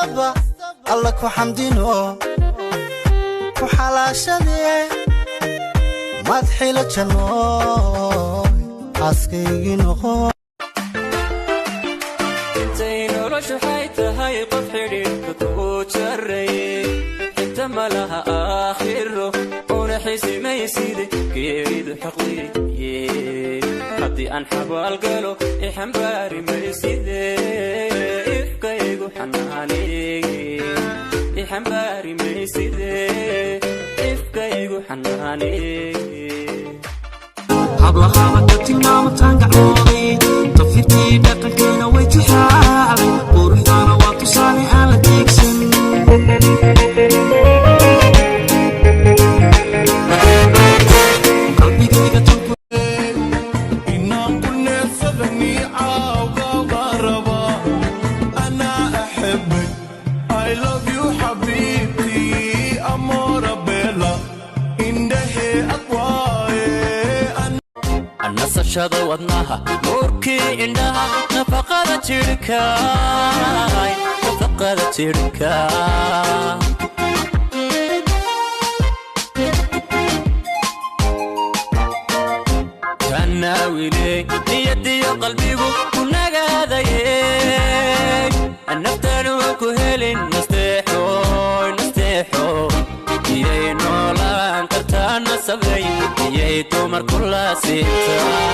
كستبا الله كو حمدينو كو حلاشدي مدحي لجنو عسكي نخو تينو رشو حيتا هاي قفحري كتو جري حتى ما لها آخره ونحسي ما يسيدي كيريد حقلي حدي أنحب القلو إحنباري ما يسيدي إفكايقو حناني إحنباري ما يسيدي إفكايقو حناني habla qaabadati maama taangacooday tafirtii dhaqankeena way tixaabay quruxdaana waa tusaale aan la deegsan qalbigayga tanku inaan ku neefsadani caawga qaraba anaa axibay I love you xabiibti amora bella indhahe adwaaye nasashada wadnaha nuurkii indhaha nafaqada jirka kanaawiley niyadiyo qalbigu ku nagaadayey naftanu ku helin nasteexo iyay noolaan kartaa nasabay iyay dumar kula siintaa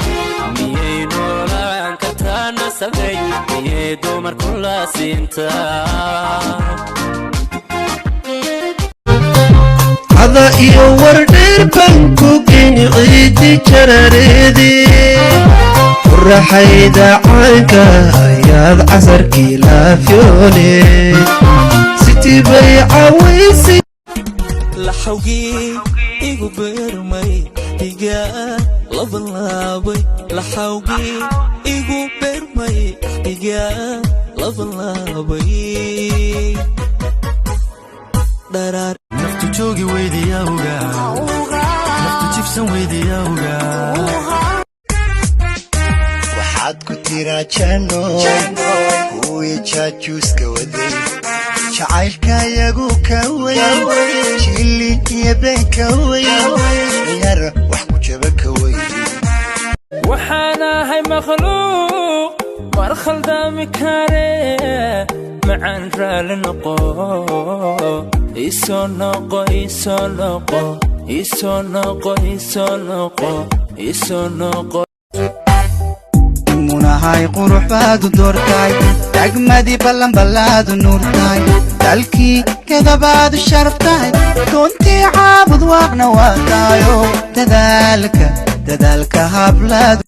miyay noolaan kartaa nasabay iyay dumar kula siintaa هذا يورد بنكوكين عيدي جراريدي والرحيدة عنك ياض عصر كيلا فيوني ستي بيعة ويسي laxawgii igu beermay dhiga labanlaabay laxawgii igu beermay dhiga labanlaabay dharaar naftu joogi weydiyawga naftu jibsan weydiyawga waxaad ku tiraa janno kuwii jaajuuska waday jacaylka iyagu ka weyn jilin iyo been ka weyn yar wax ku jaba ka weyn waxaana hay makhluuq mar khaldami kare macaan raali noqo isoo noqo munahay qurux baadu doortay degmadii ballan ballaadu nuurtay dalkii kadabaadu sharaftahay runtii caabud waaqna waataayo dadaalka hablaadu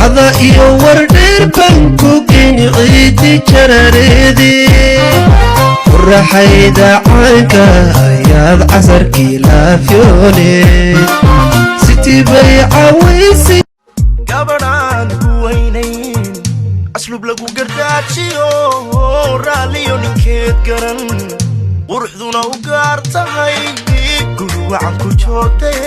هذا يورد بنكوكين عيدي جراريدي والرحيدة عنك ياض عصر كيلا فيوني ستي بيعة ويسي gabadhaan ku weynayn aslub lagu gardaajiyo raaliyo ninkeed garan quruxduna u gaar tahay guri wacan ku joogtay